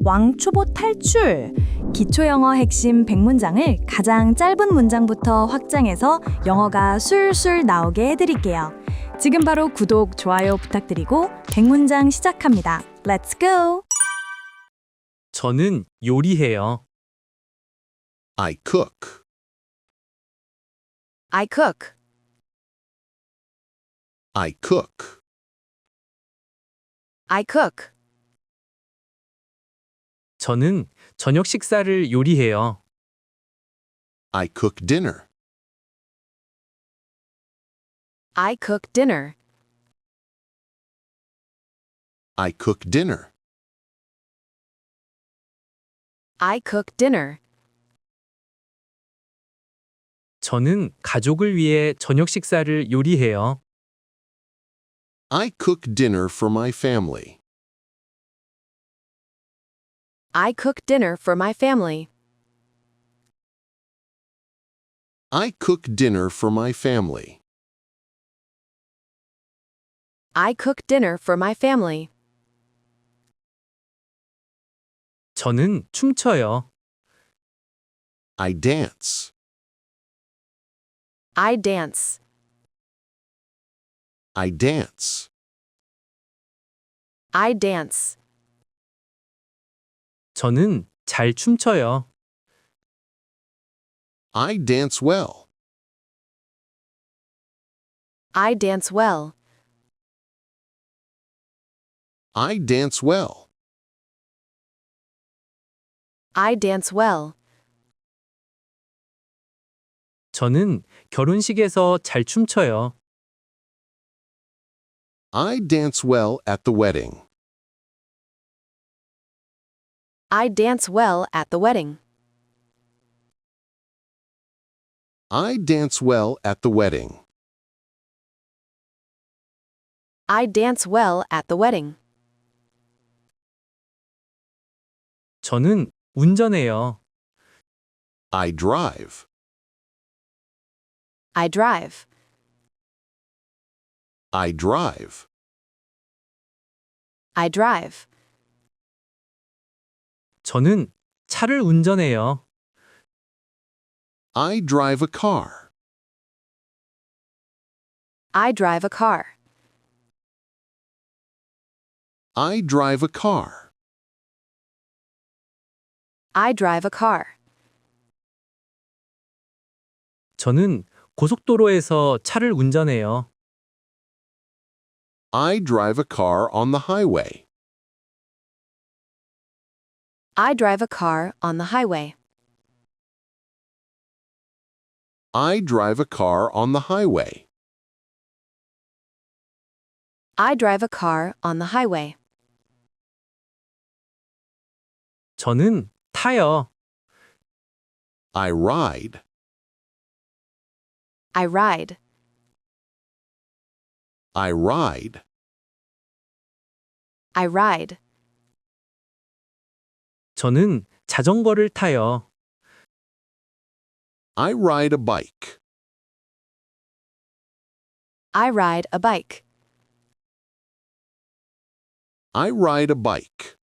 왕초보 탈출! 기초영어 핵심 100문장을 가장 짧은 문장부터 확장해서 영어가 술술 나오게 해드릴게요. 지금 바로 구독, 좋아요 부탁드리고 100문장 시작합니다. Let's go! 저는 요리해요. I cook. I cook. I cook. I cook. 저는 저녁 식사를 요리해요. I cook dinner. I cook dinner. I cook dinner. I cook dinner. 저는 가족을 위해 저녁 식사를 요리해요. I cook dinner for my family. I cook dinner for my family. I cook dinner for my family. I cook dinner for my family. 저는 춤춰요. I dance. I dance. I dance. I dance. 저는 잘 춤춰요. I dance well. I dance well. I dance well. I dance well. 저는 결혼식에서 잘 춤춰요. I dance well at the wedding. I dance well at the wedding. I dance well at the wedding. I dance well at the wedding. 저는 운전해요. I drive. I drive. I drive. I drive. 저는 차를 운전해요. I drive a car. I drive a car. I drive a car. I drive a car. 저는 고속도로에서 차를 운전해요. I drive a car on the highway. I drive a car on the highway. I drive a car on the highway. I drive a car on the highway. 저는 타요. I ride. I ride. I ride. I ride. 저는 자전거를 타요. I ride a bike. I ride a bike. I ride a bike.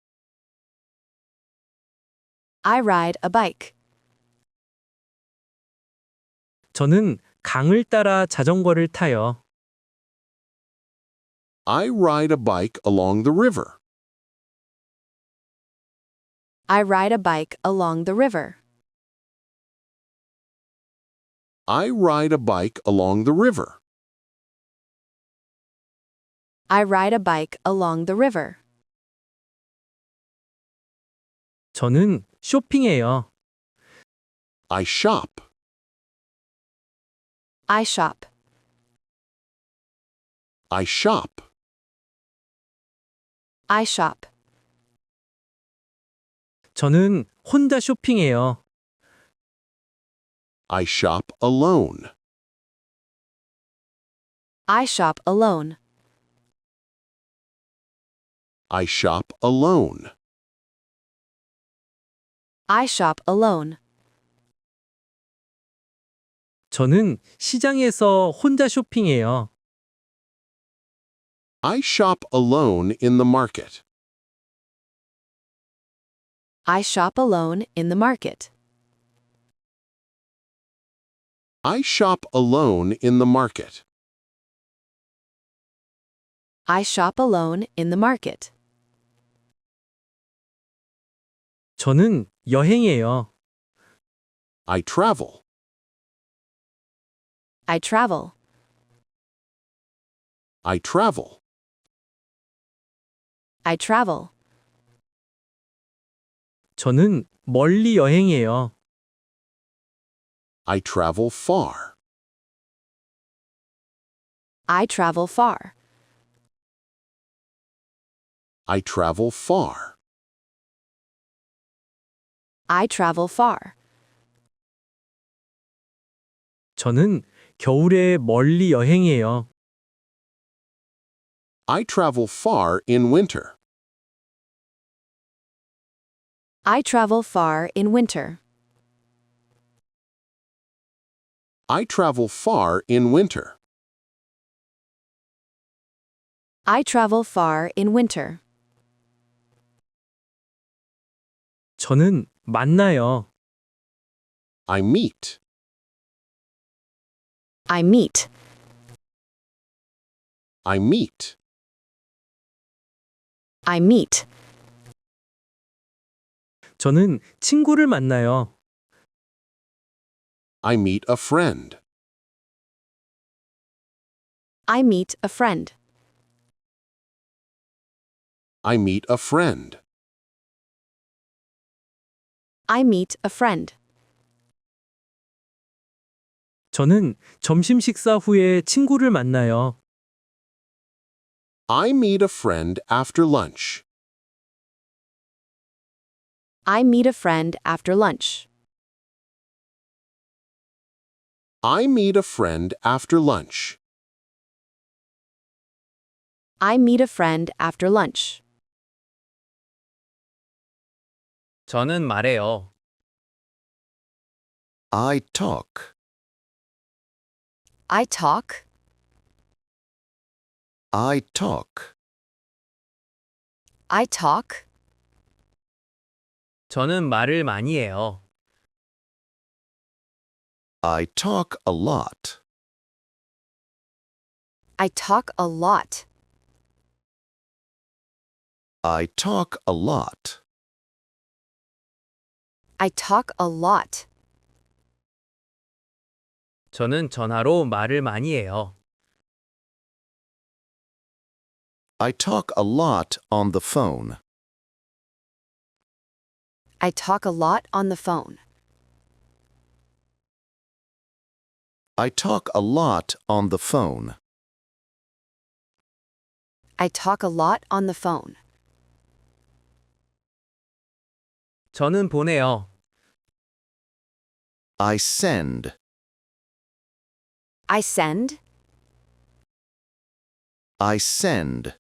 I ride a bike. 저는 강을 따라 자전거를 타요. I ride a bike along the river. I ride a bike along the river. I ride a bike along the river. I ride a bike along the river. 저는 쇼핑해요. I shop. I shop. I shop. I shop. 저는 혼자 쇼핑해요. I shop alone. I shop alone. I shop alone. I shop alone. 저는 시장에서 혼자 쇼핑해요. I shop alone in the market. I shop alone in the market. I shop alone in the market. I shop alone in the market. 저는 여행해요. I travel. I travel. I travel. I travel. 저는 멀리 여행해요. I travel far. I travel far. I travel far. I travel far. 저는 겨울에 멀리 여행해요. I travel far in winter. I travel far in winter. I travel far in winter. I travel far in winter. 저는 만나요. I meet. I meet. I meet. I meet. 저는 친구를 만나요. I meet a friend. I meet a friend. I meet a friend. I meet a friend. 저는 점심 식사 후에 친구를 만나요. I meet a friend after lunch. I meet a friend after lunch. I meet a friend after lunch. I meet a friend after lunch. 저는 말해요. I talk. I talk. I talk. I talk. 저는 말을 많이 해요. I talk a lot. I talk a lot. I talk a lot. I talk a lot. 저는 전화로 말을 많이 해요. I talk a lot on the phone. I talk a lot on the phone. I talk a lot on the phone. I talk a lot on the phone. 저는 보내요. I send. I send. I send.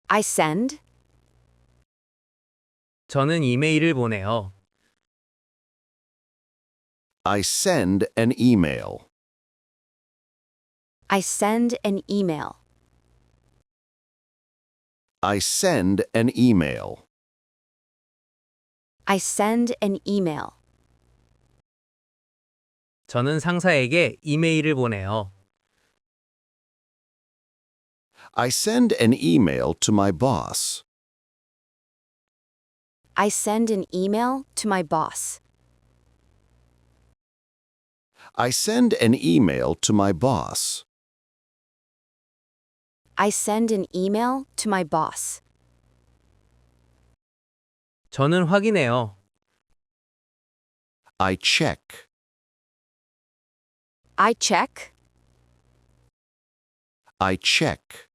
I send. 저는 이메일을 보내요. I send an email. I send an email. I send an email. I send an email. 저는 상사에게 이메일을 보내요. I send an email to my boss. I send an email to my boss. I send an email to my boss. I send an email to my boss. 저는 확인해요. I check. I check. I check.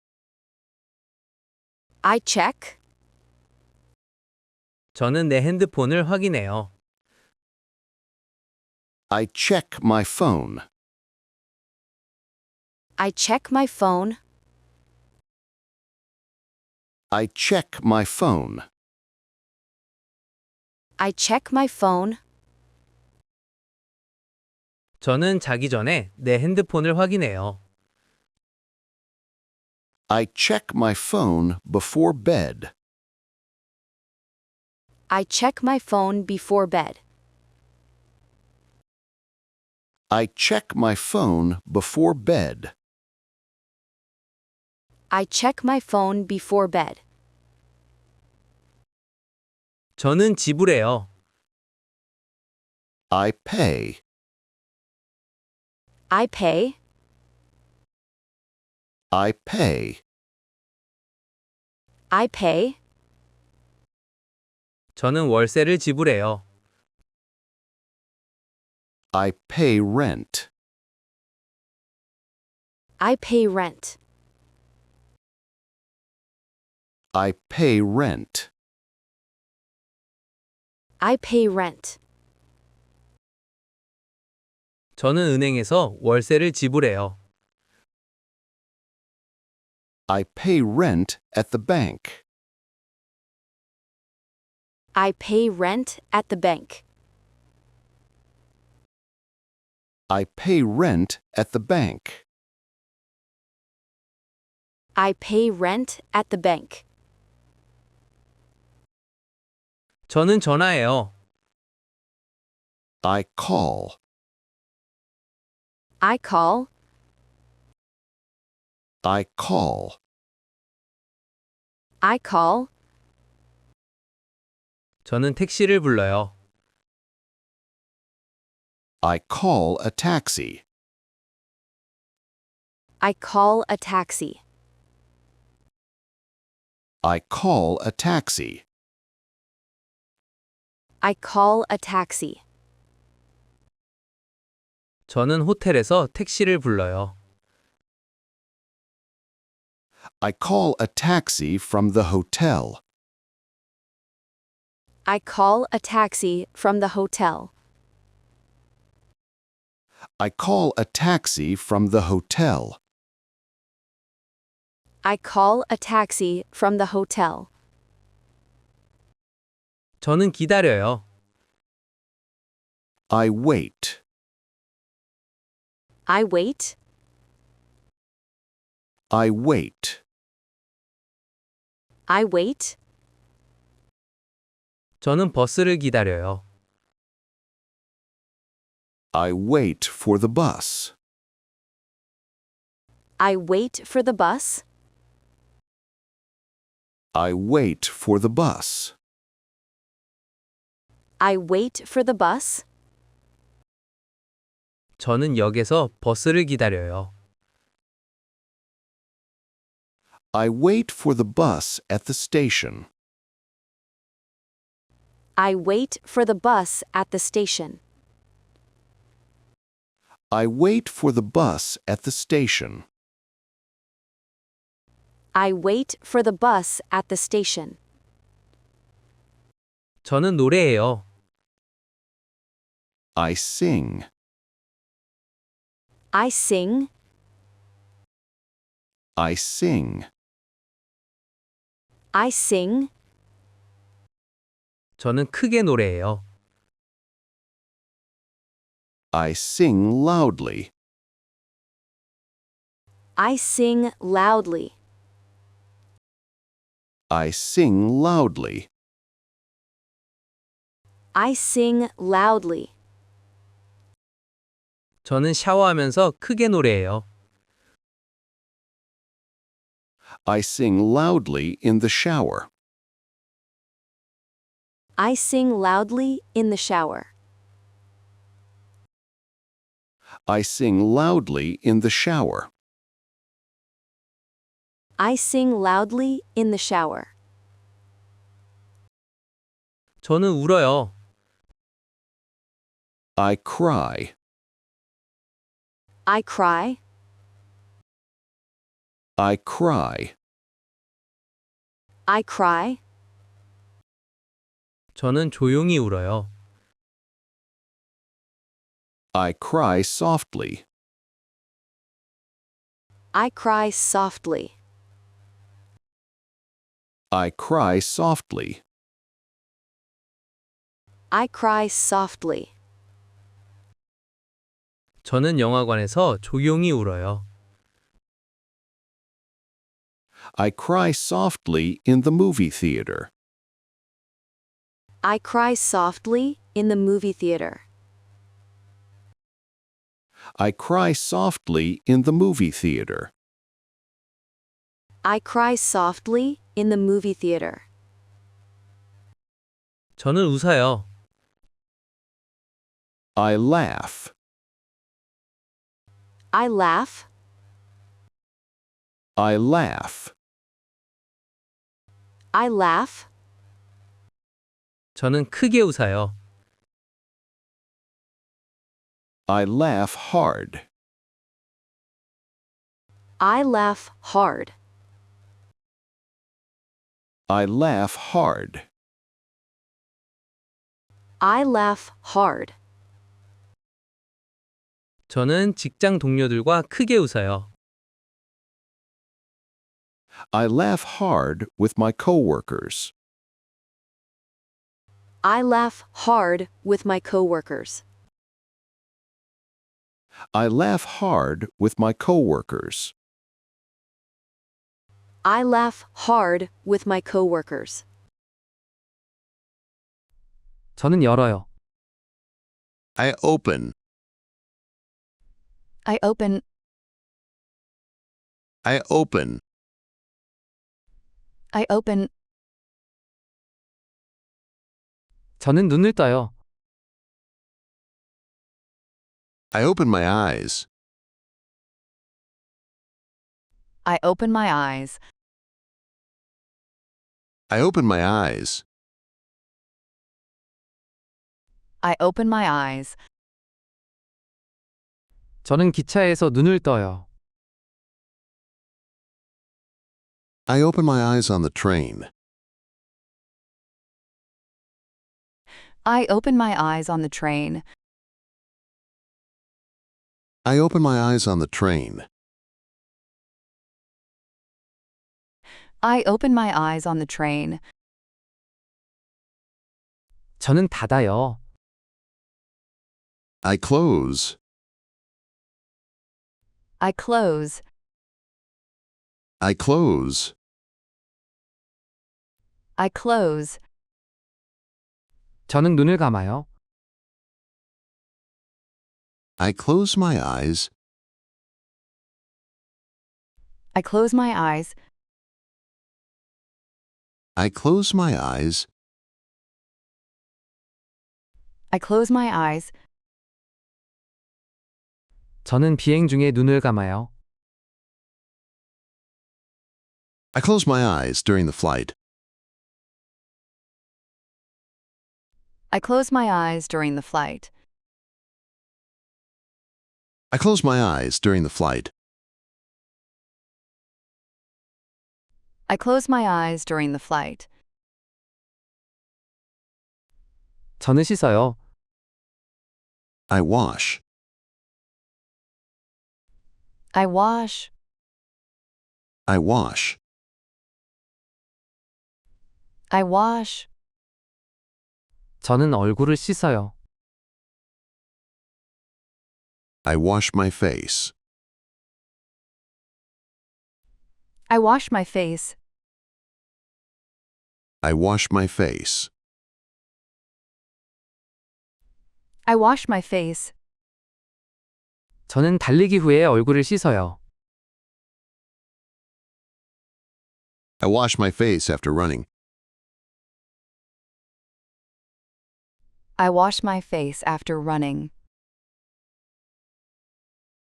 I check. 저는 내 핸드폰을 확인해요. I check my phone. I check my phone. I check my phone. I check my phone. 저는 자기 전에 내 핸드폰을 확인해요. I check my phone before bed. I check my phone before bed. I check my phone before bed. I check my phone before bed. 저는 지불해요. I pay. I pay. I pay. I pay. 저는 월세를 지불해요. I pay rent. I pay rent. I pay rent. I pay rent. 저는 은행에서 월세를 지불해요. I pay rent at the bank. I pay rent at the bank. I pay rent at the bank. I pay rent at the bank. 저는 전화해요. I call. I call. I call. I call. 저는 택시를 불러요. I call a taxi. I call a taxi. I call a taxi. I call a taxi. 저는 호텔에서 택시를 불러요. I call a taxi from the hotel. I call a taxi from the hotel. I call a taxi from the hotel. I call a taxi from the hotel. 저는 기다려요. I wait. I wait. I wait. I wait. 저는 버스를 기다려요. I wait for the bus. I wait for the bus. I wait for the bus. I wait for the bus. 저는 역에서 버스를 기다려요. I wait for the bus at the station. I wait for the bus at the station. I wait for the bus at the station. I wait for the bus at the station. 저는 노래해요. I sing. I sing. I sing. I sing. 저는 크게 노래해요. I sing loudly. I sing loudly. I sing loudly. I sing loudly. 저는 샤워하면서 크게 노래해요. I sing loudly in the shower. I sing loudly in the shower. I sing loudly in the shower. I sing loudly in the shower. 저는 울어요. I cry. I cry. I cry. I cry. 저는 조용히 울어요. I cry softly. I cry softly. I cry softly. I cry softly. 저는 영화관에서 조용히 울어요. I cry softly in the movie theater. I cry softly in the movie theater. I cry softly in the movie theater. I cry softly in the movie theater. 저는 웃어요. I laugh. I laugh. I laugh. I laugh. 저는 크게 웃어요. I laugh hard. I laugh hard. I laugh hard. I laugh hard. 저는 직장 동료들과 크게 웃어요. I laugh hard with my coworkers. I laugh hard with my coworkers. I laugh hard with my coworkers. I laugh hard with my coworkers. 저는 열어요. I open. I open. I open. I open. 저는 눈을 떠요. I open my eyes. I open my eyes. I open my eyes. I open my eyes. 저는 기차에서 눈을 떠요. I open my eyes on the train. I open my eyes on the train. I open my eyes on the train. I open my eyes on the train. 저는 닫아요. I close. I close. I close. I close. 저는 눈을 감아요. I close my eyes. I close my eyes. I close my eyes. I close my eyes. 저는 비행 중에 눈을 감아요. I close my eyes during the flight. I close my eyes during the flight. I close my eyes during the flight. I close my eyes during the flight. 저는 씻어요. I wash. I wash. I wash. I wash. 저는 얼굴을 씻어요. I wash my face. I wash my face. I wash my face. I wash my face. 저는 달리기 후에 얼굴을 씻어요. I wash my face after running. I wash my face after running.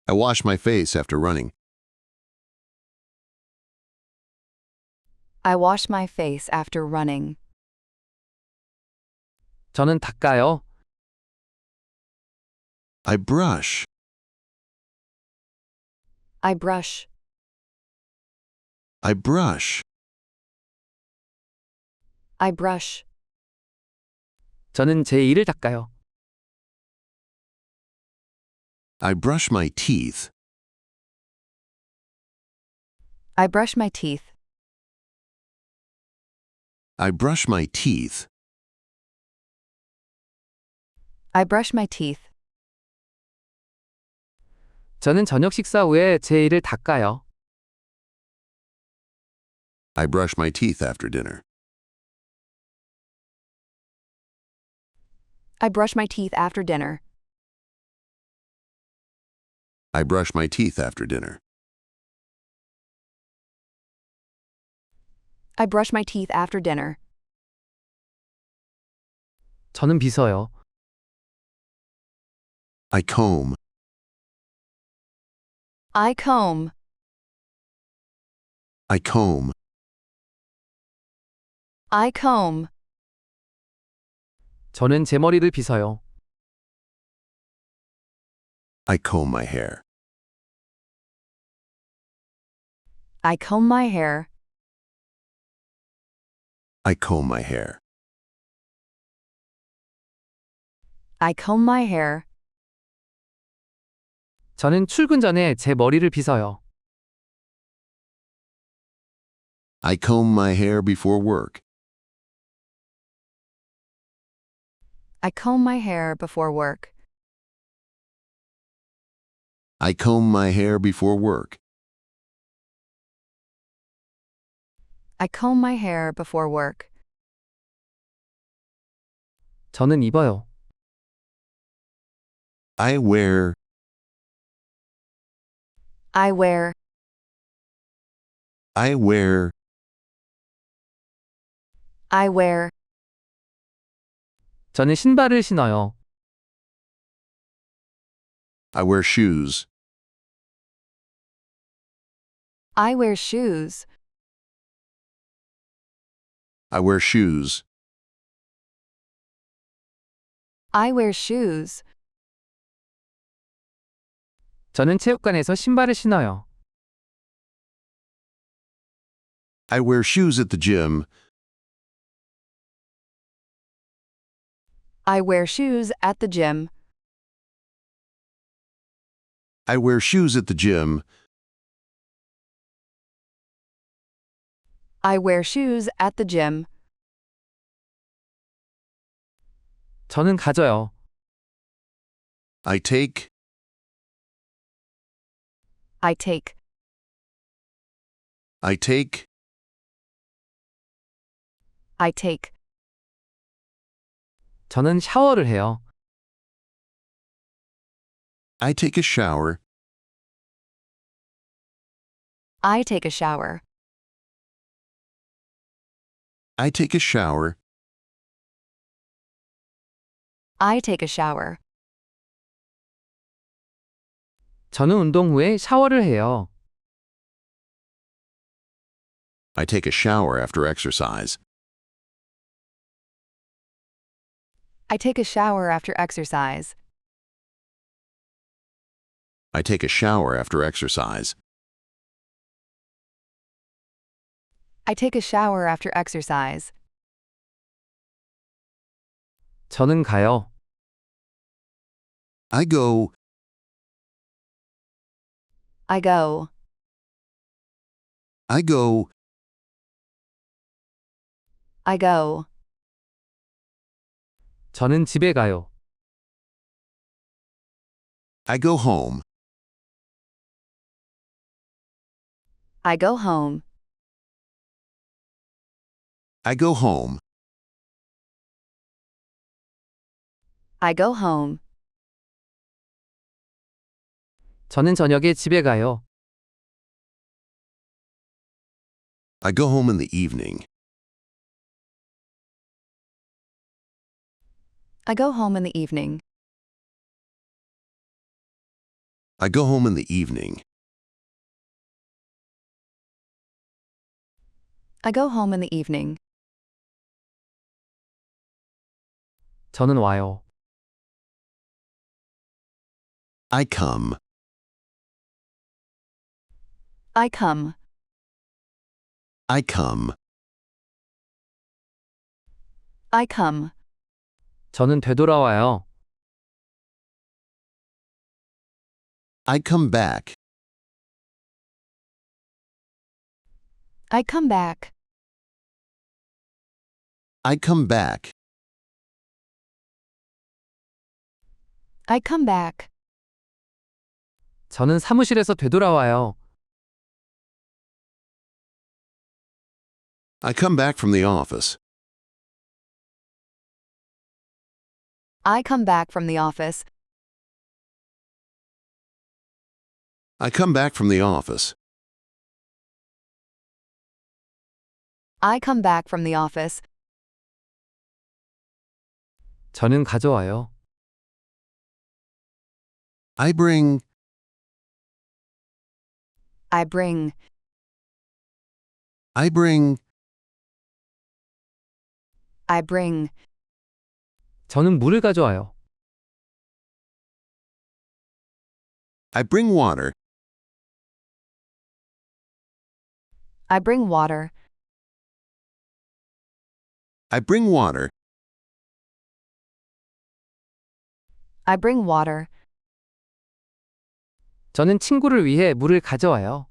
I wash my face after running. I wash my face after running. 저는 닦아요. I brush. I brush. I brush. I brush. 저는 제 이를 닦아요. I brush my teeth. I brush my teeth. I brush my teeth. I brush my teeth. 저는 저녁 식사 후에 제 이를 닦아요. I brush my teeth after dinner. I brush my teeth after dinner. I brush my teeth after dinner. I brush my teeth after dinner. 저는 빗어요. I comb. I comb. I comb. I comb. 저는 제 머리를 빗어요. I comb my hair. I comb my hair. I comb my hair. I comb my hair. 저는 출근 전에 제 머리를 빗어요. I comb my hair before work. I comb my hair before work. I comb my hair before work. I comb my hair before work. 저는 입어요. I wear. I wear. I wear. I wear. 저는 신발을 신어요. I wear shoes. I wear shoes. I wear shoes. I wear shoes. 저는 체육관에서 신발을 신어요. I wear shoes at the gym. I wear shoes at the gym. I wear shoes at the gym. I wear shoes at the gym. 저는 가져요. I take. I take. I take. I take. 저는 샤워를 해요. I take a shower. I take a shower. I take a shower. I take a shower. 저는 운동 후에 샤워를 해요. I take a shower after exercise. I take a shower after exercise. I take a shower after exercise. I take a shower after exercise. 저는 가요. I go. I go. I go. I go. 저는 집에 가요. I go home. I go home. I go home. I go home. 저는 저녁에 집에 가요. I go home in the evening. I go home in the evening. I go home in the evening. I go home in the evening. 저는 와요. I come. I come. I come. I come. 저는 되돌아와요. I come back. I come back. I come back. I come back. 저는 사무실에서 되돌아와요. I come back from the office. I come back from the office. I come back from the office. I come back from the office. 저는 가져와요. I bring. I bring. I bring. I bring. 저는 물을 가져와요. I bring water. I bring water. I bring water. I bring water. 저는 친구를 위해 물을 가져와요.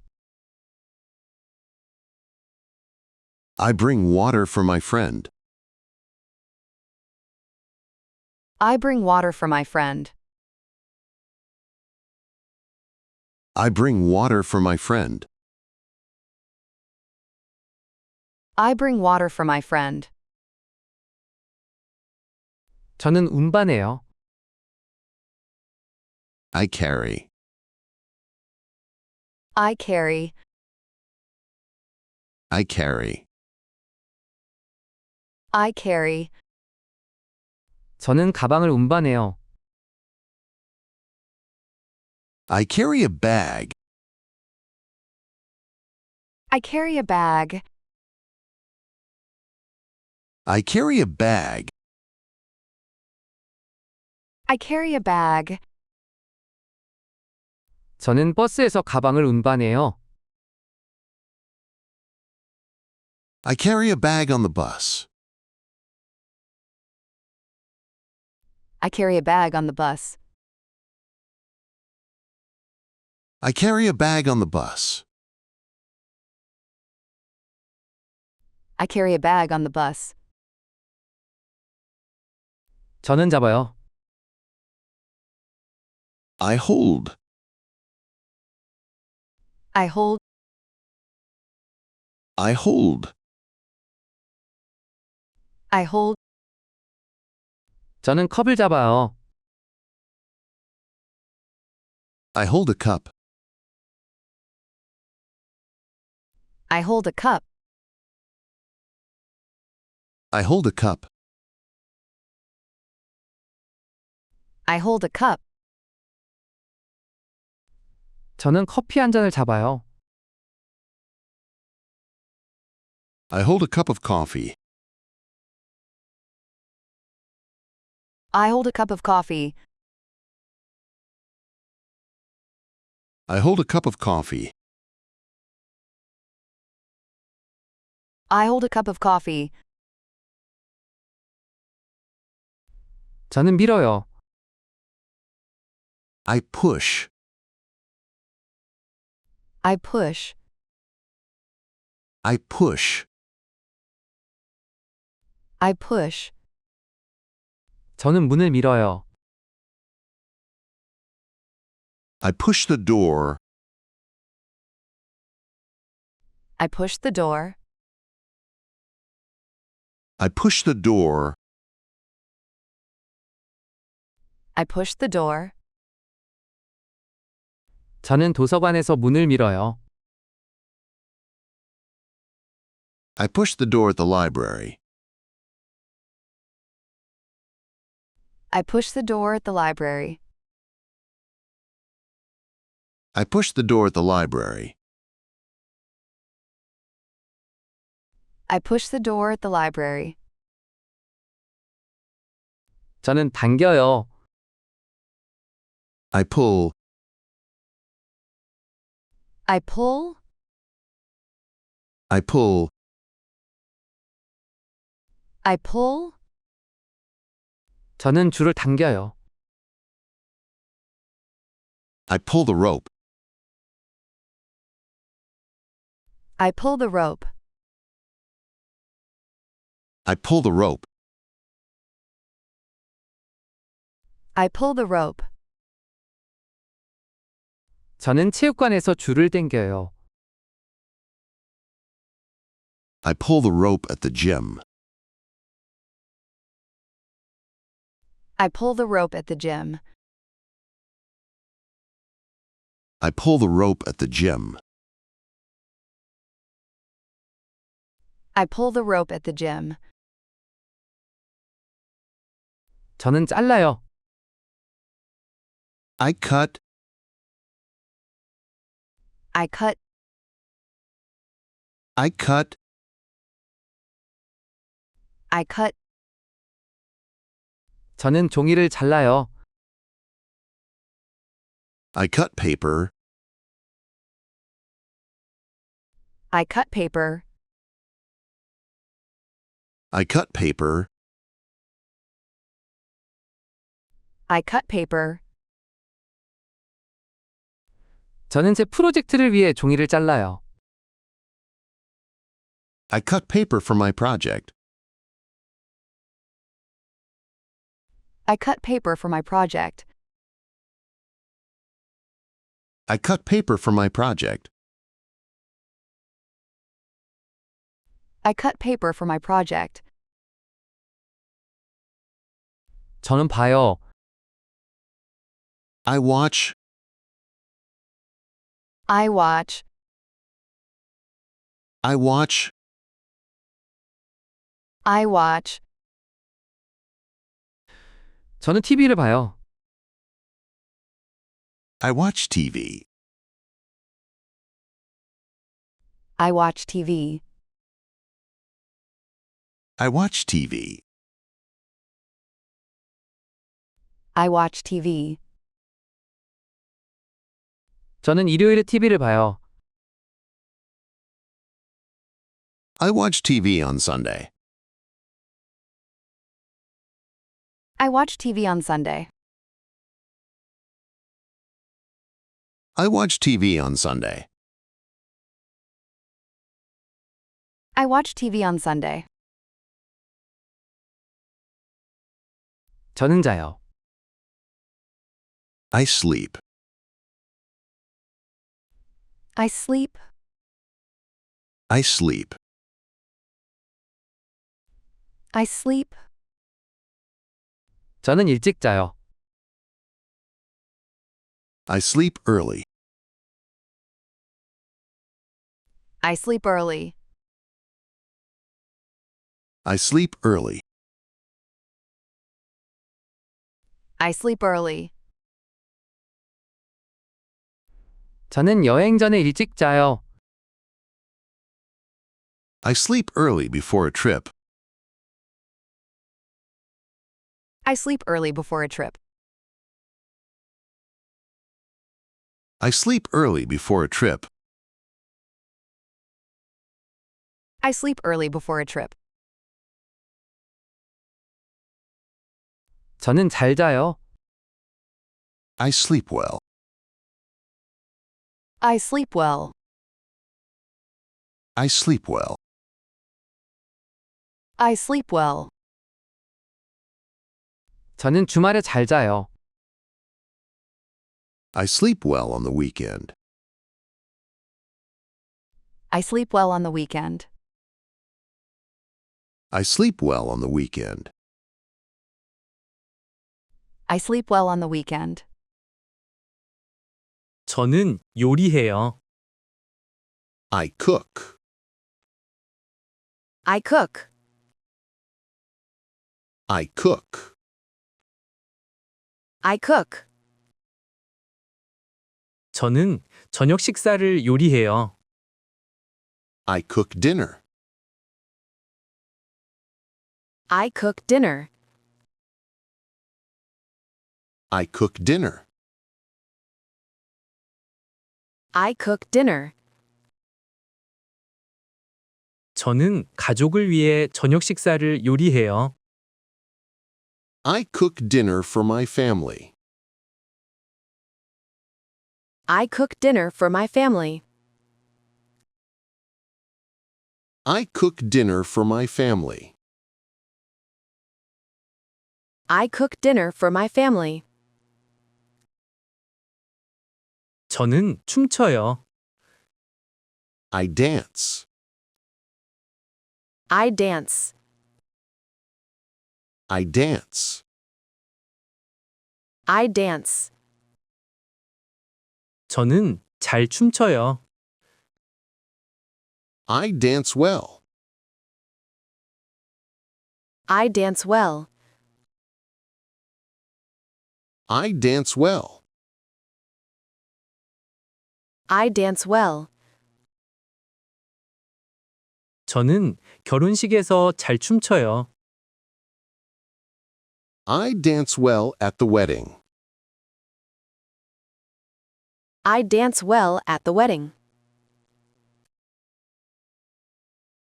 I bring water for my friend. I bring water for my friend. I bring water for my friend. I bring water for my friend. 저는 운반해요. I carry. I carry. I carry. I carry. 저는 가방을 운반해요. I carry a bag. I carry a bag. I carry a bag. I carry a bag. 저는 버스에서 가방을 운반해요. I carry a bag on the bus. I carry a bag on the bus. I carry a bag on the bus. I carry a bag on the bus. 저는 잡아요. I hold. I hold. I hold. I hold. 저는 컵을 잡아요. I hold a cup. I hold a cup. I hold a cup. I hold a cup. 저는 커피 한 잔을 잡아요. I hold a cup of coffee. I hold a cup of coffee. I hold a cup of coffee. I hold a cup of coffee. 저는 밀어요. I push. I push. I push. I push. 저는 문을 밀어요. I push the door. I push the door. I push the door. I push the door. 저는 도서관에서 문을 밀어요. I push the door at the library. I push the door at the library. I push the door at the library. I push the door at the library. 저는 당겨요. I pull. I pull. I pull. I pull. 저는 줄을 당겨요. I pull the rope. I pull the rope. I pull the rope. I pull the rope. 저는 체육관에서 줄을 당겨요. I pull the rope at the gym. I pull the rope at the gym. I pull the rope at the gym. I pull the rope at the gym. 저는 잘라요. I cut. I cut. I cut. I cut. 저는 종이를 잘라요. I cut paper. I cut paper. I cut paper. I cut paper. 저는 제 프로젝트를 위해 종이를 잘라요. I cut paper for my project. I cut paper for my project. I cut paper for my project. I cut paper for my project. 저는 봐요. I watch. I watch. I watch. I watch. 저는 TV를 봐요. I watch TV. I watch TV. I watch TV. I watch TV. 저는 일요일에 TV를 봐요. I watch TV on Sunday. I watch TV on Sunday. I watch TV on Sunday. I watch TV on Sunday. 저는 자요. I sleep. I sleep. I sleep. I sleep. 저는 일찍 자요. I sleep early. I sleep early. I sleep early. I sleep early. 저는 여행 전에 일찍 자요. I sleep early before a trip. I sleep early before a trip. I sleep early before a trip. I sleep early before a trip. 저는 잘 자요. I sleep well. I sleep well. I sleep well. I sleep well. 저는 주말에 잘 자요. I sleep well on the weekend. I sleep well on the weekend. I sleep well on the weekend. I sleep well on the weekend. 저는 요리해요. I cook. I cook. I cook. I cook. 저는 저녁 식사를 요리해요. I cook dinner. I cook dinner. I cook dinner. I cook dinner. 저는 가족을 위해 저녁 식사를 요리해요. I cook dinner for my family. I cook dinner for my family. I cook dinner for my family. I cook dinner for my family. 저는 춤춰요. I dance. I dance. I dance. I dance. 저는 잘 춤춰요. I dance well. I dance well. I dance well. I dance well. 저는 결혼식에서 잘 춤춰요. I dance well at the wedding. I dance well at the wedding.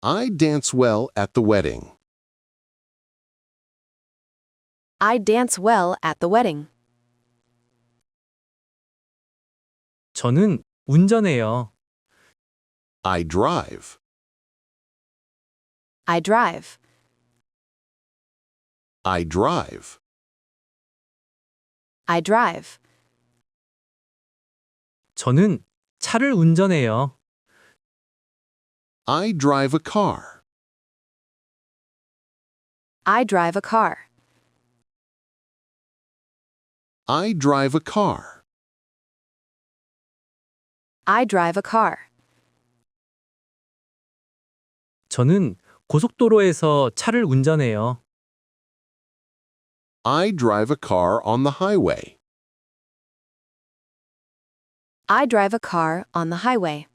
I dance well at the wedding. I dance well at the wedding. 저는 운전해요. I drive. I drive. I drive. I drive. 저는 차를 운전해요. I drive a car. I drive a car. I drive a car. I drive a car. 저는 고속도로에서 차를 운전해요. I drive a car on the highway. I drive a car on the highway.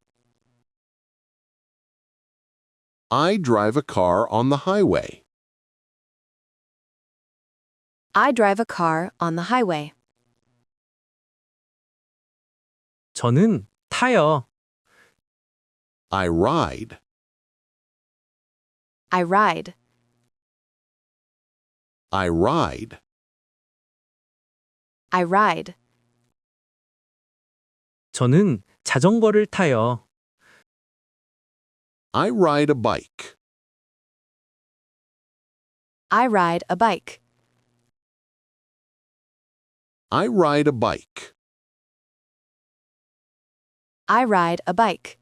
I drive a car on the highway. I drive a car on the highway. 저는 타요. I ride. I ride. I ride. I ride. 저는 자전거를 타요. I ride a bike. I ride a bike. I ride a bike. I ride a bike.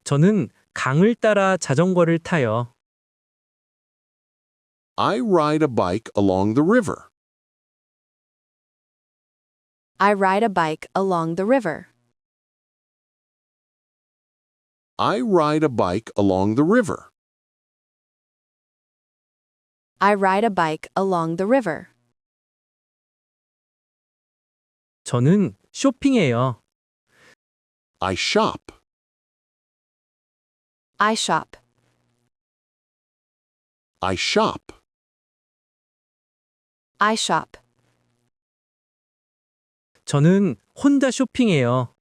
저는 강을 따라 자전거를 타요. I ride a bike along the river. I ride a bike along the river. I ride a bike along the river. I ride a bike along the river. 저는 쇼핑해요. I shop. I shop. I shop. I shop. 저는 혼자 쇼핑해요.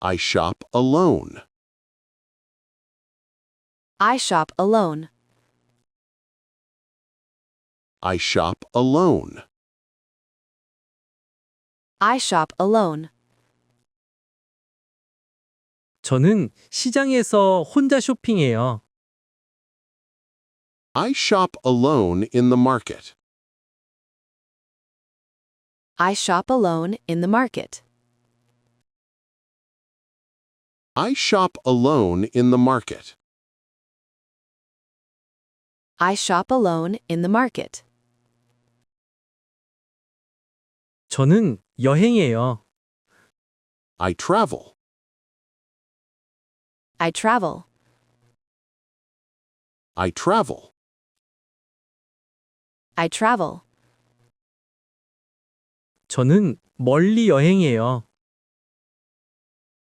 I shop alone. I shop alone. I shop alone. I shop alone. 저는 시장에서 혼자 쇼핑해요. I shop alone in the market. I shop alone in the market. I shop alone in the market. I shop alone in the market. 저는 여행해요. I travel. I travel. I travel. I travel. 저는 멀리 여행해요.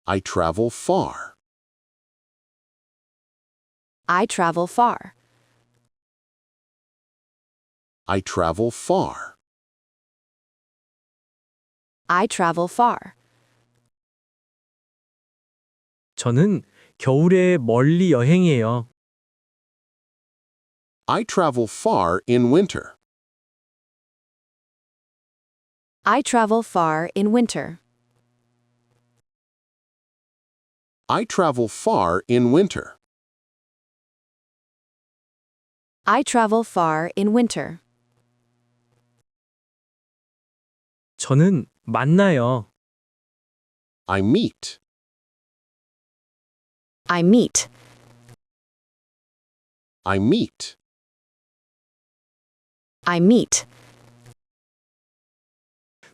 I travel far. I travel far. I travel far. I travel far. 저는 겨울에 멀리 여행해요. I travel far in winter. I travel far in winter. I travel far in winter. I travel far in winter. 저는 만나요. I meet. I meet. I meet. I meet.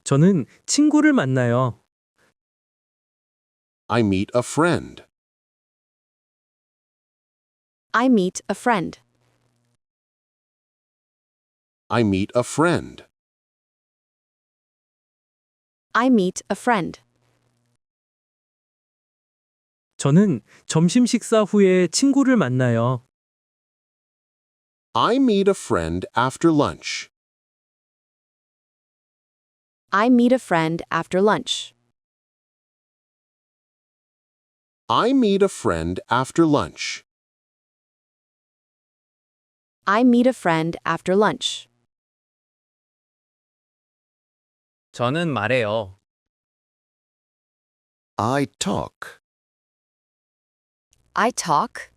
저는 친구를 만나요. I meet a friend. I meet a friend. I meet a friend. I meet a friend. 저는 점심 식사 후에 친구를 만나요. I meet a friend after lunch. I meet a friend after lunch. I meet a friend after lunch. I meet a friend after lunch. 저는 말해요. I talk. I talk.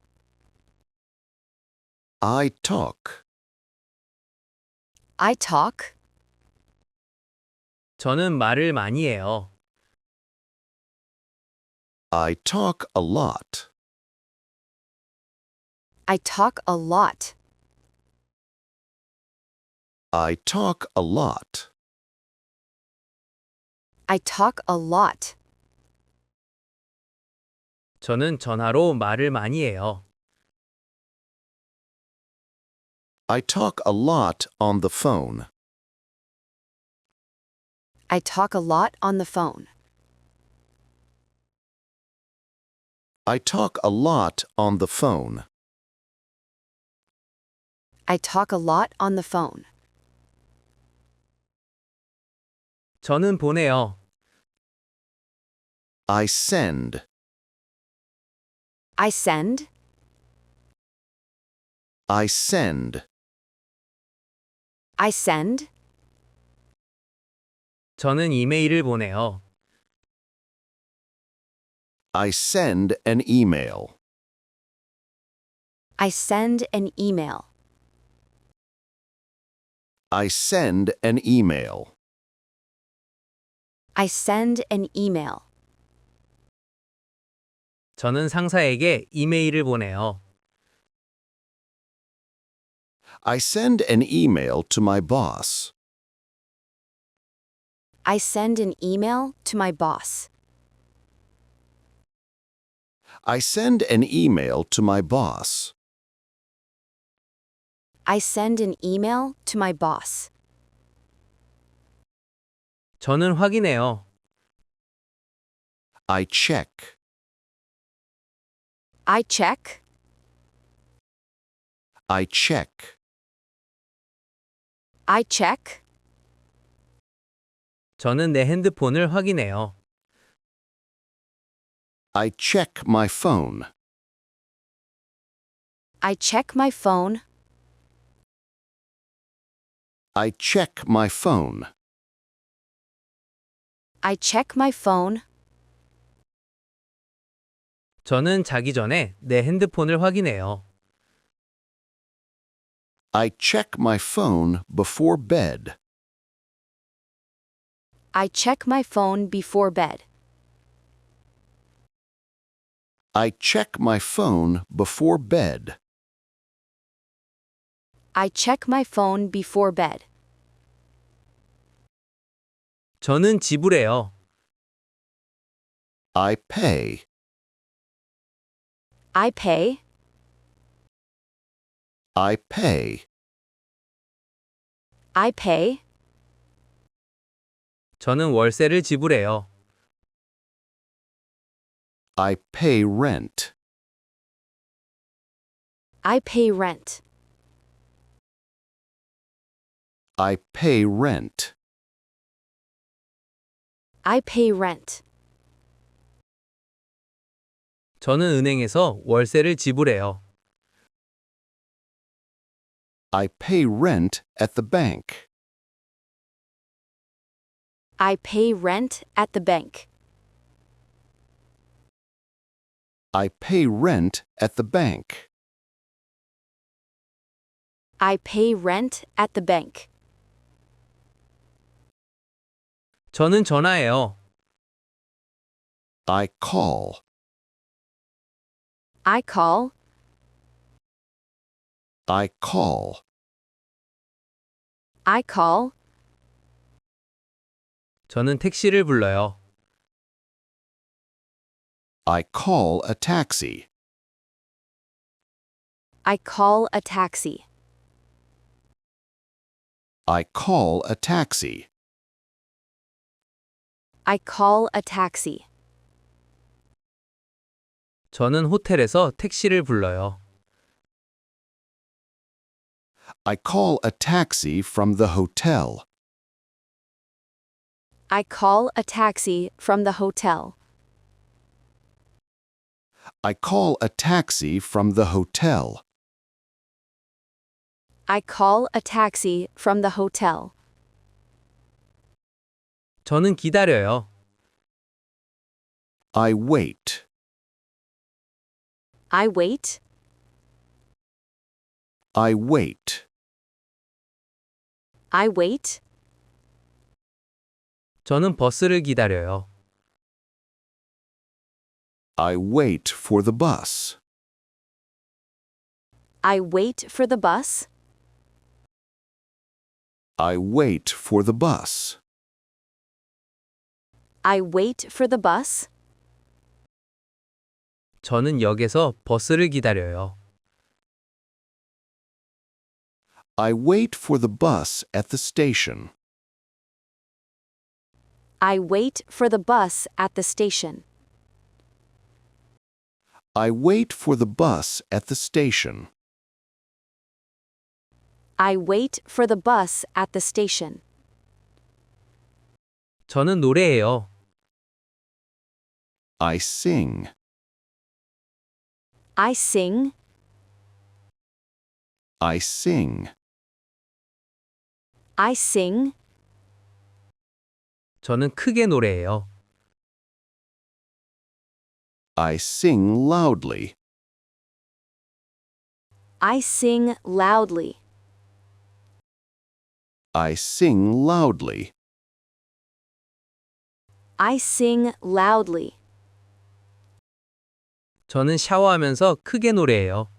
I talk. I talk. 저는 말을 많이 해요. I talk a lot. I talk a lot. I talk a lot. I talk a lot. 저는 전화로 말을 많이 해요. I talk a lot on the phone. I talk a lot on the phone. I talk a lot on the phone. I talk a lot on the phone. 저는 보내요. I send. I send. I send. I send. 저는 이메일을 보내요. I send an email. I send an email. I send an email. I send an email. 저는 상사에게 이메일을 보내요. I send an email to my boss. I send an email to my boss. I send an email to my boss. I send an email to my boss. 저는 확인해요. I check. I check. I check. I check. 저는 내 핸드폰을 확인해요. I check my phone. I check my phone. I check my phone. I check my phone. 저는 자기 전에 내 핸드폰을 확인해요. I check my phone before bed. I check my phone before bed. I check my phone before bed. I check my phone before bed. 저는 지불해요. I pay. I pay. I pay. I pay. 저는 월세를 지불해요. I pay rent. I pay rent. I pay rent. I pay rent. 저는 은행에서 월세를 지불해요. I pay rent at the bank. I pay rent at the bank. I pay rent at the bank. I pay rent at the bank. 저는 전화해요. I call. I call. I call. I call. 저는 택시를 불러요. I call a taxi. I call a taxi. I call a taxi. I call a taxi. 저는 호텔에서 택시를 불러요. I call a taxi from the hotel. I call a taxi from the hotel. I call a taxi from the hotel. I call a taxi from the hotel. 저는 기다려요. I wait. I wait. I wait. I wait. 저는 버스를 기다려요. I wait for the bus. I wait for the bus. I wait for the bus. I wait for the bus. 저는 역에서 버스를 기다려요. I wait for the bus at the station. I wait for the bus at the station. I wait for the bus at the station. I wait for the bus at the station. 저는 노래해요. I sing. I sing. I sing. I sing. 저는 크게 노래해요. I sing loudly. I sing loudly. I sing loudly. I sing loudly. 저는 샤워하면서 크게 노래해요.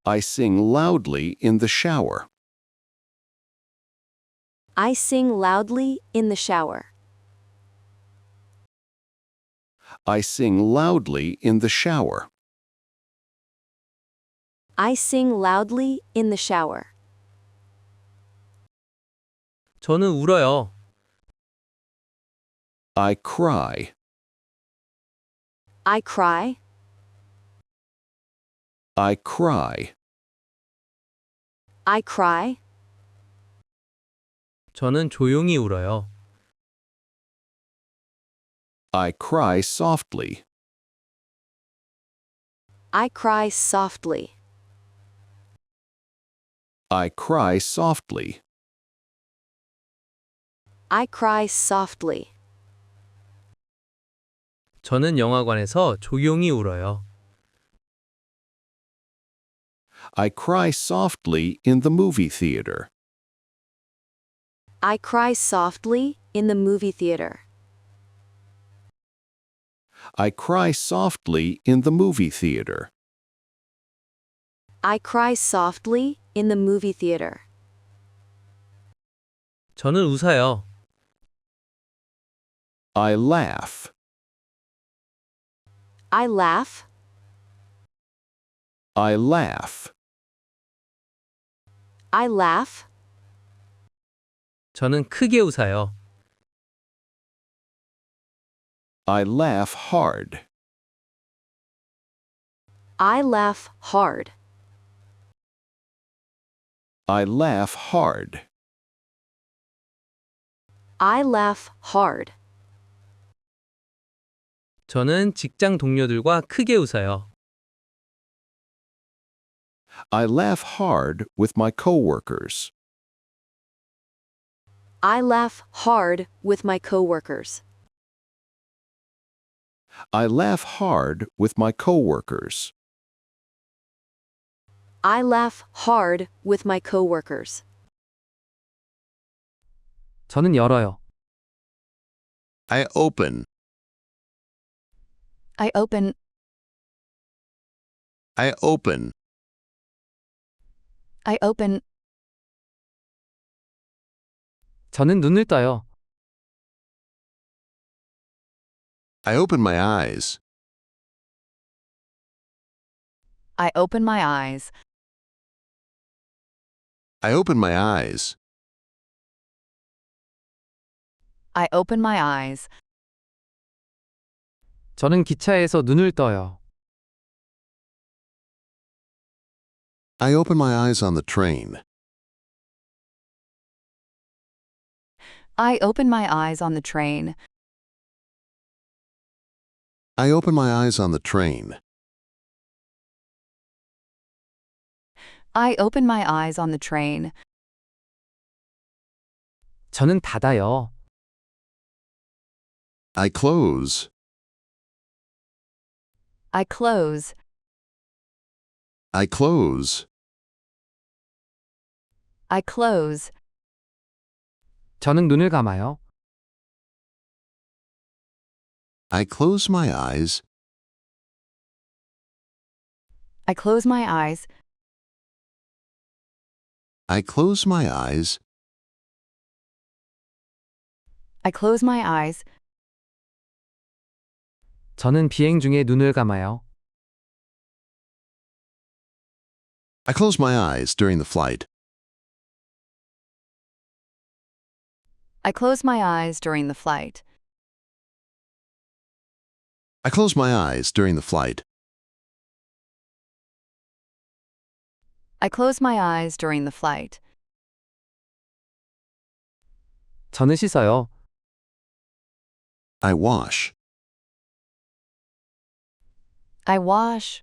I sing loudly in the shower. I sing loudly in the shower. I sing loudly in the shower. I sing loudly in the shower. 저는 울어요. I cry. I cry. I cry. I cry. 저는 조용히 울어요. I cry softly. I cry softly. I cry softly. I cry softly. 저는 영화관에서 조용히 울어요. I cry softly in the movie theater. I cry softly in the movie theater. I cry softly in the movie theater. I cry softly in the movie theater. 저는 웃어요. I laugh. I laugh. I laugh. I laugh. 저는 크게 웃어요. I laugh hard. I laugh hard. I laugh hard. I laugh hard. 저는 직장 동료들과 크게 웃어요. I laugh hard with my coworkers. I laugh hard with my coworkers. I laugh hard with my coworkers. I laugh hard with my coworkers. 저는 열어요. I open. I open. I open. I open 저는 눈을 떠요. I open my eyes. I open my eyes. I open my eyes. I open my eyes. 저는 기차에서 눈을 떠요. I open my eyes on the train. I open my eyes on the train. I open my eyes on the train. I open my eyes on the train. 저는 닫아요. I close. I close. I close. I close. 저는 눈을 감아요. I close my eyes. I close my eyes. I close my eyes. I close my eyes. 저는 비행 중에 눈을 감아요. I close my eyes during the flight. I close my eyes during the flight. I close my eyes during the flight. I close my eyes during the flight. 저는 씻어요. I wash. I wash.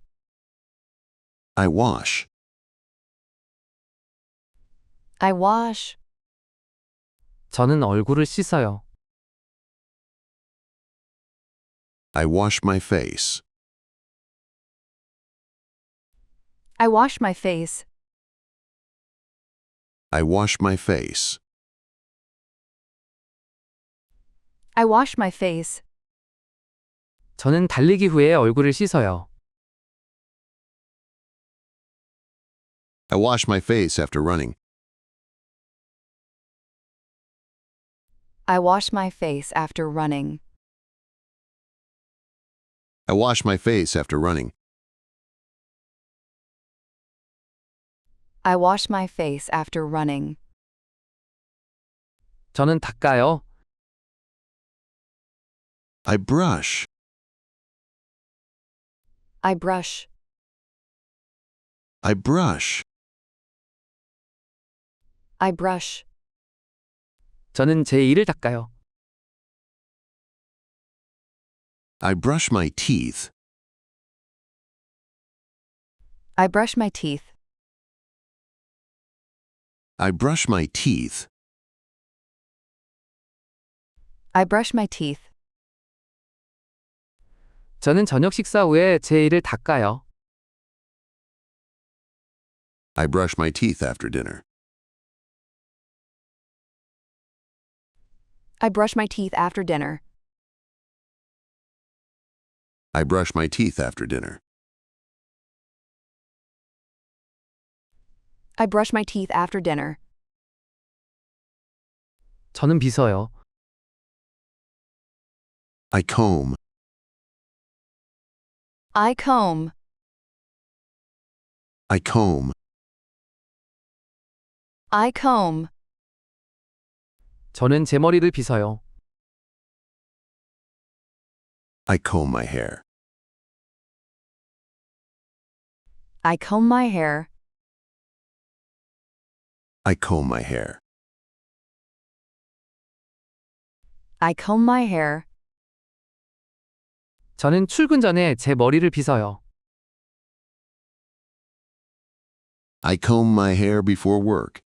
I wash. I wash. 저는 얼굴을 씻어요. I wash my face. I wash my face. I wash my face. I wash my face. 저는 달리기 후에 얼굴을 씻어요. I wash my face after running. I wash my face after running. I wash my face after running. I wash my face after running. 저는 닦아요. I brush. I brush. I brush. I brush. 저는 제 이를 닦아요. I brush my teeth. I brush my teeth. I brush my teeth. I brush my teeth. 저는 저녁 식사 후에 제 이를 닦아요. I brush my teeth after dinner. I brush my teeth after dinner. I brush my teeth after dinner. I brush my teeth after dinner. 저는 빗어요. I comb. I comb. I comb. I comb. 저는 제 머리를 빗어요. I comb my hair. I comb my hair. I comb my hair. I comb my hair. 저는 출근 전에 제 머리를 빗어요. I comb my hair before work.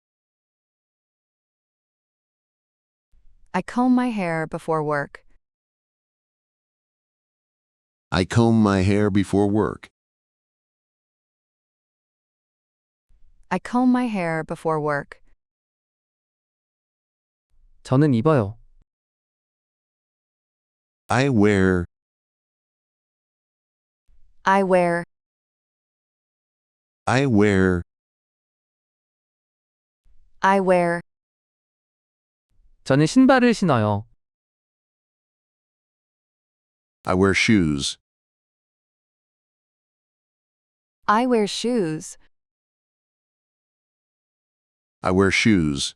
I comb my hair before work. I comb my hair before work. I comb my hair before work. 저는 입어요. I wear. I wear. I wear. I wear. 저는 신발을 신어요. I wear shoes. I wear shoes. I wear shoes.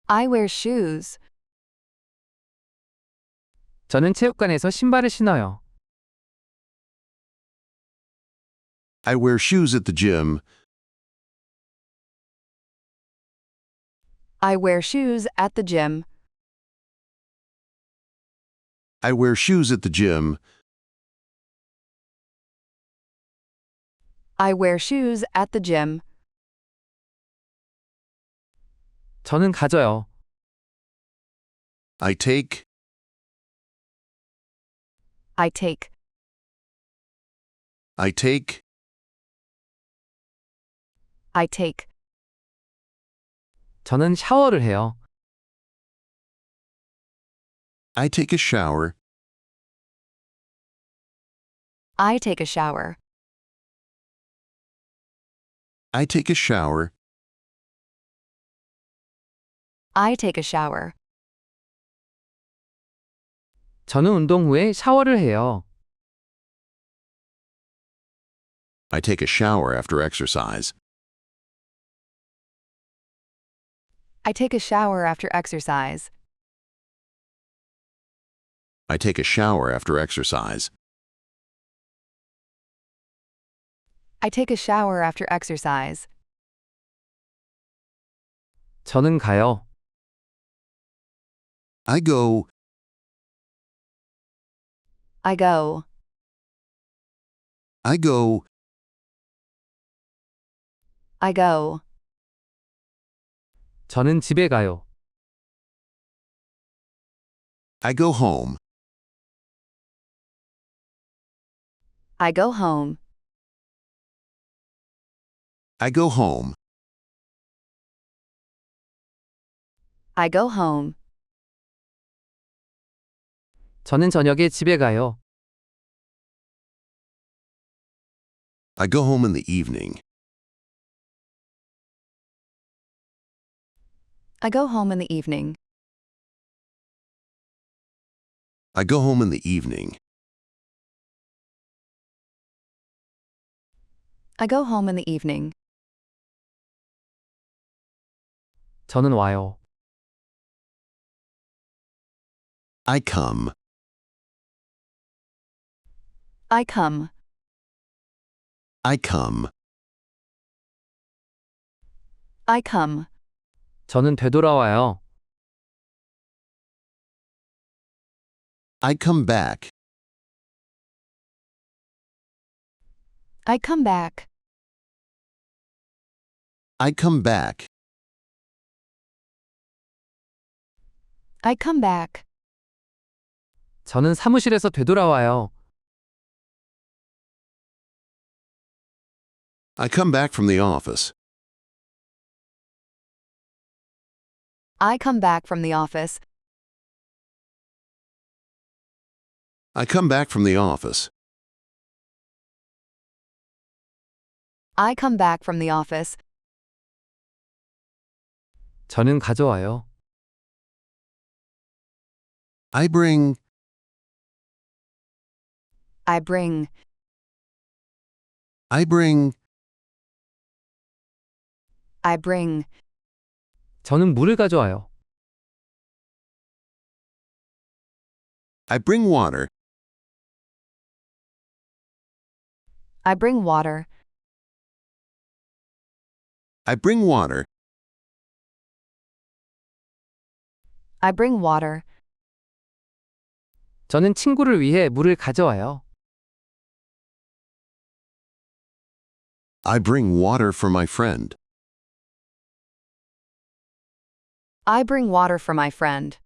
I wear shoes. 저는 체육관에서 신발을 신어요. I wear shoes at the gym. I wear shoes at the gym. I wear shoes at the gym. I wear shoes at the gym. 저는 가져요. I take. I take. I take. I take. 저는 샤워를 해요. I take a shower. I take a shower. I take a shower. I take a shower. 저는 운동 후에 샤워를 해요. I take a shower after exercise. I take a shower after exercise. I take a shower after exercise. I take a shower after exercise. 저는 가요. I go. I go. I go. I go. 저는 집에 가요. I go home. I go home. I go home. I go home. 저는 저녁에 집에 가요. I go home in the evening. I go home in the evening. I go home in the evening. I go home in the evening. 저는 와요. I come. I come. I come. I come. 저는 되돌아와요. I come back. I come back. I come back. I come back. 저는 사무실에서 되돌아와요. I come back from the office. I come back from the office. I come back from the office. I come back from the office. 저는 가져와요. I bring. I bring. I bring. I bring. 저는 물을 가져와요. I bring water. I bring water. I bring water. I bring water. 저는 친구를 위해 물을 가져와요. I bring water for my friend. I bring water for my friend.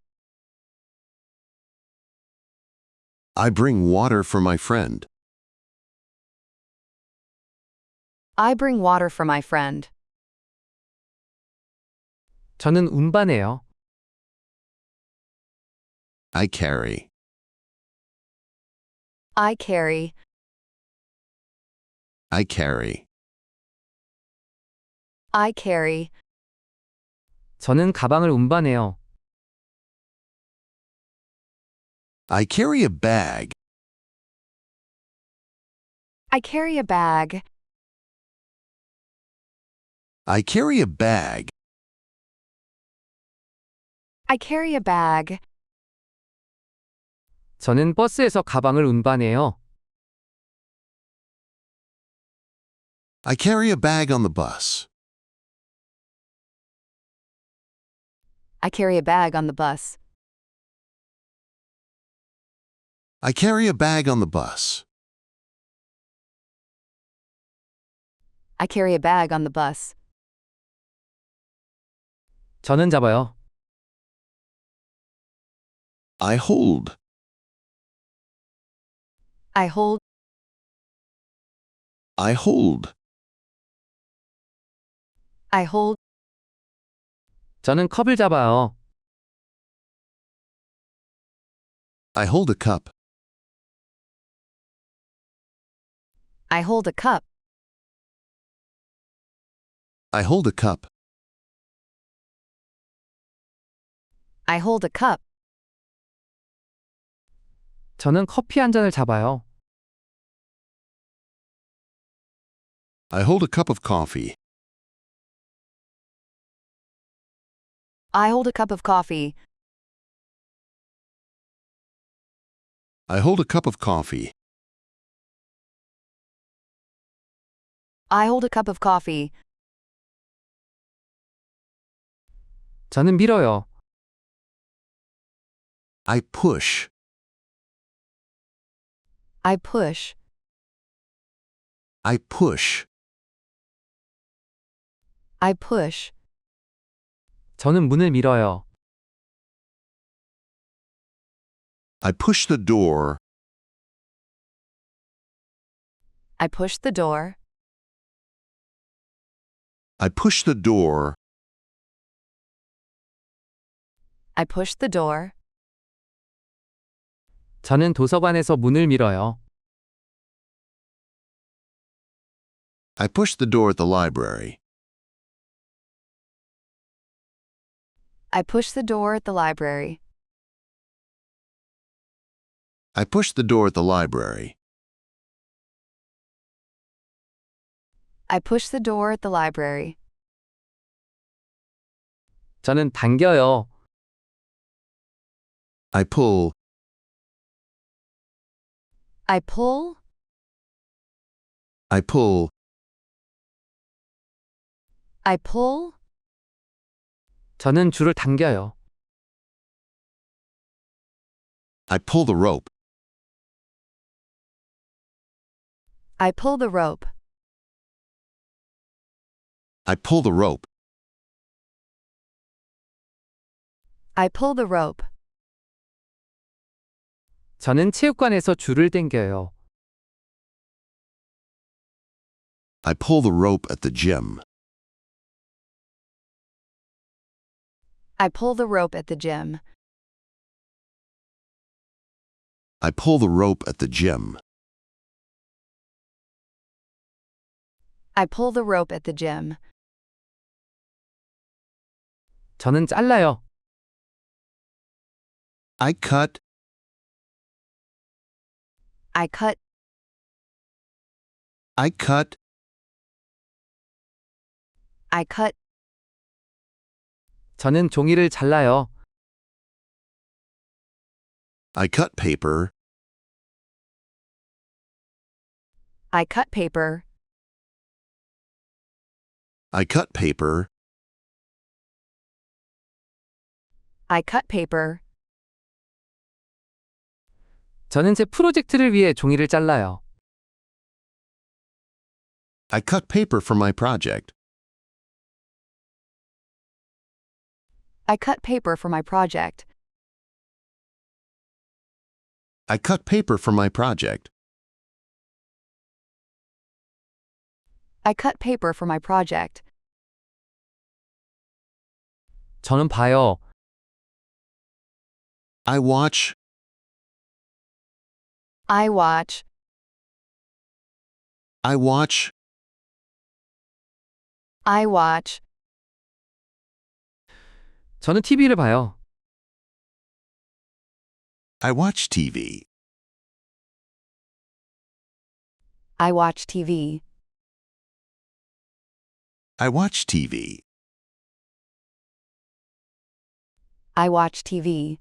I bring water for my friend. I bring water for my friend. 저는 운반해요. I carry. I carry. I carry. I carry. 저는 가방을 운반해요. I carry a bag. I carry a bag. I carry a bag. I carry a bag. 저는 버스에서 가방을 운반해요. I carry a bag on the bus. I carry a bag on the bus. I carry a bag on the bus. I carry a bag on the bus. 저는 잡아요. I hold. I hold. I hold. I hold. 저는 컵을 잡아요. I hold a cup. I hold a cup. I hold a cup. I hold a cup. 저는 커피 한 잔을 잡아요. I hold a cup of coffee. I hold a cup of coffee. I hold a cup of coffee. I hold a cup of coffee. 저는 밀어요. I push. I push. I push. I push. 저는 문을 밀어요. I push the door. I push the door. I push the door. I push the door. 저는 도서관에서 문을 밀어요. I push the door at the library. I push the door at the library. I push the door at the library. I push the door at the library. 저는 당겨요. I pull. I pull. I pull. I pull. 저는 줄을 당겨요. I pull the rope. I pull the rope. I pull the rope. I pull the rope. 저는 체육관에서 줄을 당겨요. I pull the rope at the gym. I pull the rope at the gym. I pull the rope at the gym. I pull the rope at the gym. 저는 잘라요. I cut. I cut. I cut. I cut. 저는 종이를 잘라요. I cut paper. I cut paper. I cut paper. I cut paper. 저는 제 프로젝트를 위해 종이를 잘라요. I cut paper for my project. I cut paper for my project. I cut paper for my project. I cut paper for my project. 저는 봐요. I watch. I watch. I watch. I watch. 저는 TV를 봐요. I watch TV. I watch TV. I watch TV. I watch TV.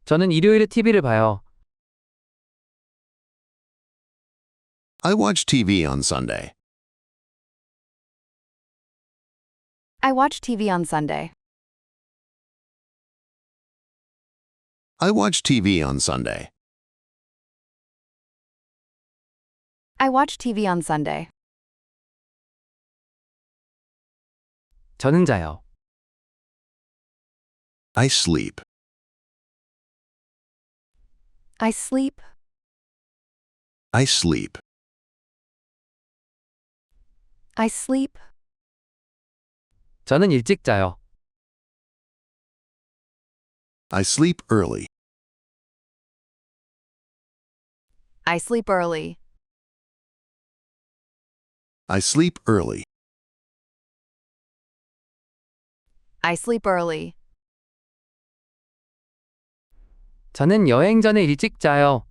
저는 일요일에 TV를 봐요. I watch TV on Sunday. I watch TV on Sunday. I watch TV on Sunday. I watch TV on Sunday. 저는 자요. I sleep. I sleep. I sleep. I sleep. 저는 일찍 자요. I sleep early. I sleep early. I sleep early. I sleep early. 저는 여행 전에 일찍 자요.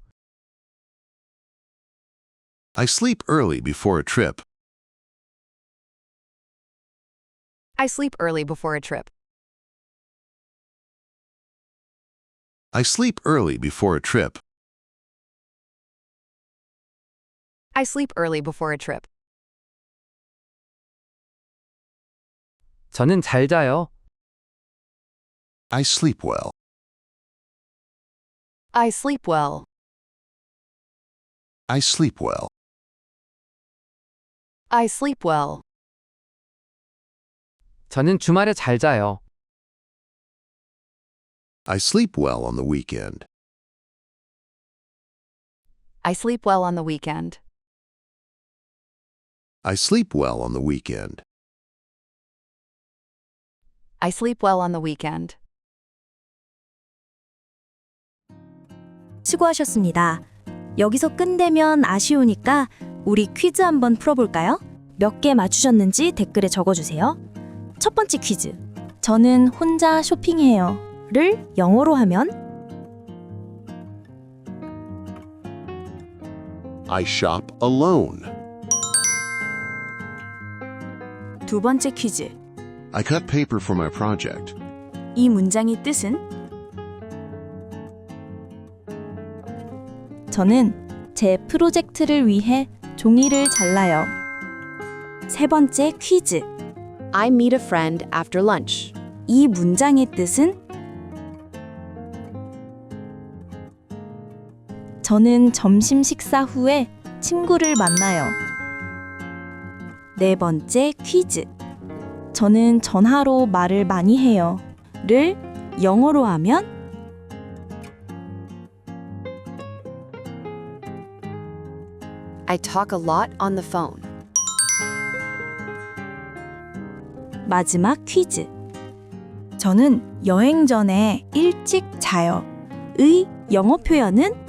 I sleep early before a trip. I sleep early before a trip. I sleep early before a trip. I sleep early before a trip. 저는 잘 자요. I sleep well. I sleep well. I sleep well. I sleep well. 저는 주말에 잘 자요. I sleep well on the weekend. I sleep well on the weekend. I sleep well on the weekend. I sleep well on the weekend. 수고하셨습니다. 여기서 끝내면 아쉬우니까 우리 퀴즈 한번 풀어볼까요? 몇 개 맞추셨는지 댓글에 적어주세요. 첫 번째 퀴즈. 저는 혼자 쇼핑해요.를 영어로 하면 I shop alone. 두 번째 퀴즈. I cut paper for my project. 이 문장의 뜻은 저는 제 프로젝트를 위해 종이를 잘라요. 세 번째 퀴즈. I meet a friend after lunch. 이 문장의 뜻은 저는 점심 식사 후에 친구를 만나요. 네 번째 퀴즈. 저는 전화로 말을 많이 해요. 를 영어로 하면 I talk a lot on the phone. 마지막 퀴즈. 저는 여행 전에 일찍 자요. 의 영어 표현은